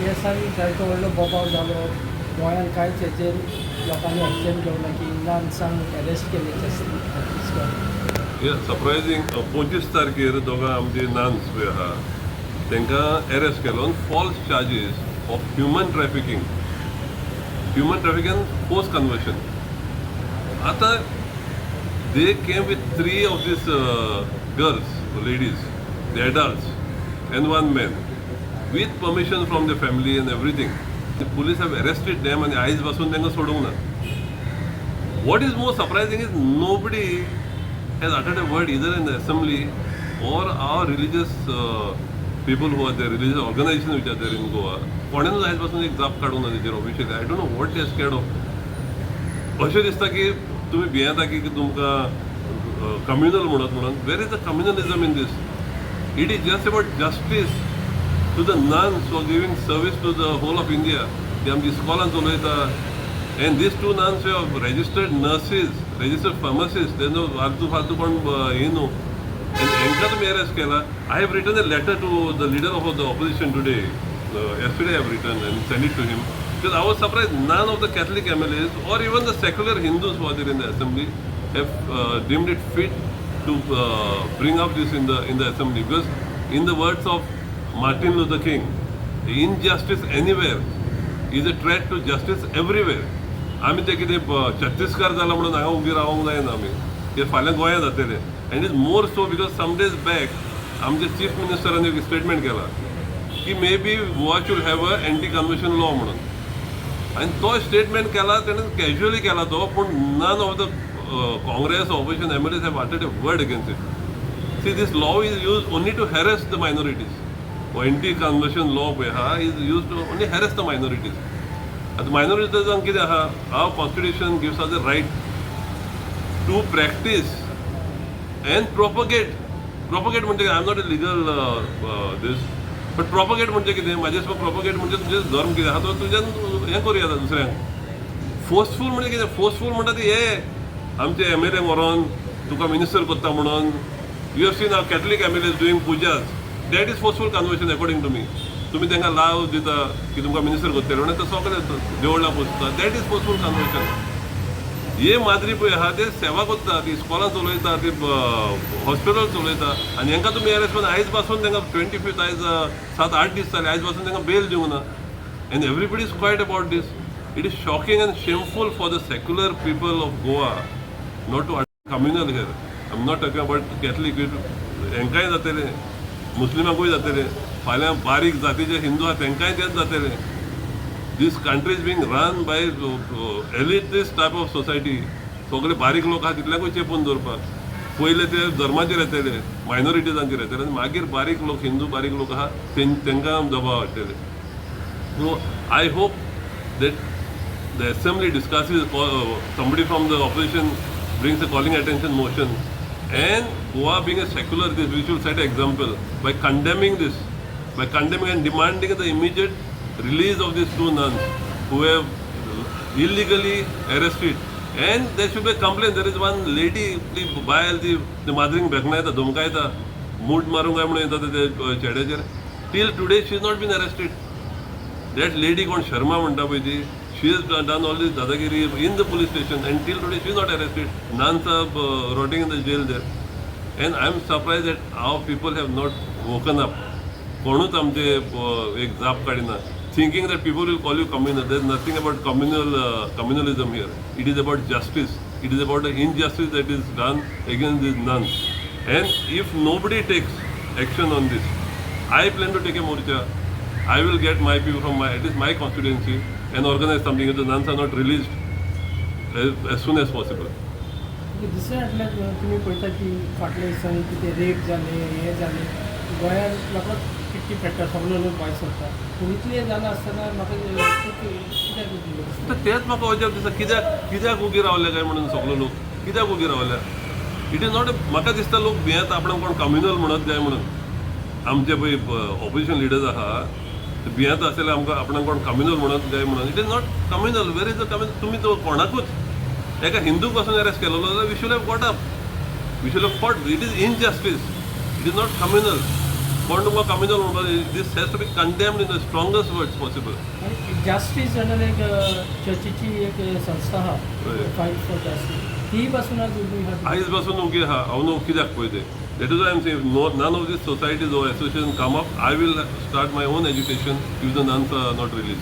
केसांनी जायतो व्हडलो बोबाव जालो गोंयांत कांयच हेचेर लोकांनी एक्शन घेवना की नान्सांक अरेस्ट केले छत्तीसगड सरप्रायझींग 25 तारखेर दोगां आमचे नान्स पळय आहा तांकां अरेस्ट केलो on false charges of human trafficking force conversion. आतां they came with 3 of these girls, ladies, the adults, and 1 man, with permission from the family and everything. The police have arrested them and आयज पासून तांकां सोडूंक ना. What is more surprising is nobody has uttered a word either in the assembly or our religious people who are there, religious organizations which are there in Goa. कोणेनूच आयज पासून एक जाप काडूंक ना तेजेर officially. I don't know what they are scared of. अशें दिसता की तुमी भियेता की तुमकां कम्युनल म्हणत म्हणून. Where is the communalism in this? It is just about justice to the nuns who are giving service to the whole of India. ते आमची इस्कॉलान चलयता. And these 2 nuns were registered nurses, registered pharmacists. There's no फालतू कोण हे न्हू. And हांकां तुमी arrest केला. I have written a letter to the leader of the opposition today. Yesterday I have written and sent it to him. Because I was surprised none of the Catholic MLAs or even the secular Hindus who are there in the assembly have deemed it fit to bring up this in the assembly. Because in the words of Martin Luther King, injustice anywhere is a threat to justice everywhere. आमी ते कितें छत्तीसगड जाला म्हणून हांगा उबी रावंक जायना आमी. कित्याक फाल्यां गोंयांत जातले. And is more so because some days back आमचे चीफ मिनिस्टरान एक स्टेटमेंट केला की may be Goa should have a anti conversion law म्हणून. आनी तो स्टेटमेंट केला तेणें कॅज्युअली केला तो. पूण none of the Congress opposition MLAs हॅव uttered a word against it. See, this law is used only to harass the minorities. Anti conversion law पळय आहा is use to only harass the minorities. आतां मायनॉरिटीजांक कितें आहा? Our constitution gives us the right to practise and propagate म्हणजे I am not a legal this but propagate म्हणजे कितें? म्हाजे दिसपाक प्रोपगेट म्हणजे तुजें धर्म कितें आहा तो तुज्यान हें करूं येता दुसऱ्यांक. फोर्सफूल म्हणजे कितें? फोर्सफूल म्हणटा ती हे आमचे MLAंक व्हरोन तुका मिनिस्टर करता म्हणून. You have seen our Catholic MLAs doing pujas. That is forceful conversion according to me. तुम्ही तांकां लाव दिता की तुमकां मिनिस्टर करतले म्हणून तो सगळे देवळां पोसता. That is forceful conversion. हे माद्री पळय आहा ते सेवा करता, ती इस्कॉलां चलयता, ती हॉस्पिटल चलयता आनी हांकां तुमी अरेस्ट करून आयज पासून तांकां 25th आयज 7-8 दीस जाले आयज पासून तांकां बेल दिवंक ना. And everybody is quiet about this. It is shocking and shameful for the secular people of Goa not to communal here. I am not talking about Catholic. हांकांय जातले, मुस्लिमांकूय जातले, फाल्यां बारीक जातीचे हिंदू आहा तांकांय तेच जातले. This country is being run by elite this type of society. सगळे बारीक लोक आहा तितल्यांकूय चेपून दवरपाक. पयले ते धर्माचेर येतले, मायनॉरिटीजांचेर येतले आनी मागीर बारीक लोक हिंदू बारीक लोक आहा तांकां दबाव हाडटले. So I hope that the assembly discusses, somebody from the opposition brings a calling attention motion, and Goa being a secular, we should set an example by condemning this, by condemning and demanding the immediate release of these 2 nuns who have illegally arrested. And there should be a complaint. There is one lady, the बायल ती माद्रींक भेकना येता, धमकां येता, मूठ मारूंक काय म्हणून येता ते चेड्याचेर. Till today she is not been arrested. That lady called Sharma म्हणटा पळय ती, she has done all this dadagiri in the police station and till today she is not arrested. Nuns are rotting in the jail there. And I am surprised that our people have not woken up. कोणूच आमचे एक जाप काडिना. Thinking that people will call you communal. There is nothing about communalism here. It is about justice. It is about the injustice that is done against these nuns. And if nobody takes action on this, I plan to take a morcha. I will get my people from at least my constituency and organize something if the nuns are not released as soon as possible. दुसऱ्या फाटल्यान तुमी पळयता की फाटल्या दिसांनी कितें rape जाले, हे जाले, गोंयांत म्हाका कितकी पेट्टा सगळो लोक भायर सरता. पूण इतलें जालें आसतना म्हाका कित्याक दिसता? तेच म्हाका अजाप दिसता. कित्याक उगी रावले काय म्हणून सगळो लोक कित्याक उगी रावल्या? इट इज नॉट म्हाका दिसता लोक भियेता आपणाक कोण कम्युनल म्हणत काय म्हणून. आमचे पळय ऑपोजिशन लिडर्स आहा भियेता आसले आमकां आपणाक कोण कम्युनल म्हणत काय म्हणून. It is not communal. Where is the communal? तुमी तो कोणाकूच एका हिंदू पासून अरेस्ट केलेलो जाल्यार we should have got up. We should have fought. It is injustice. It is not communal. कोण तुमकां कम्युनल म्हणपाक this has to be condemned in the strongest words possible. आणि जास्टीस जाल्यार एक चर्चीची एक संस्था आहा हय. फायट फॉर जास्टीस ती पासून आज उबी आहा. आयज पासून ओके आहा हांव न्हू कित्याक पळय तें that is why I am saying no none of these societies or association come up I will start my own education if the nuns are not release.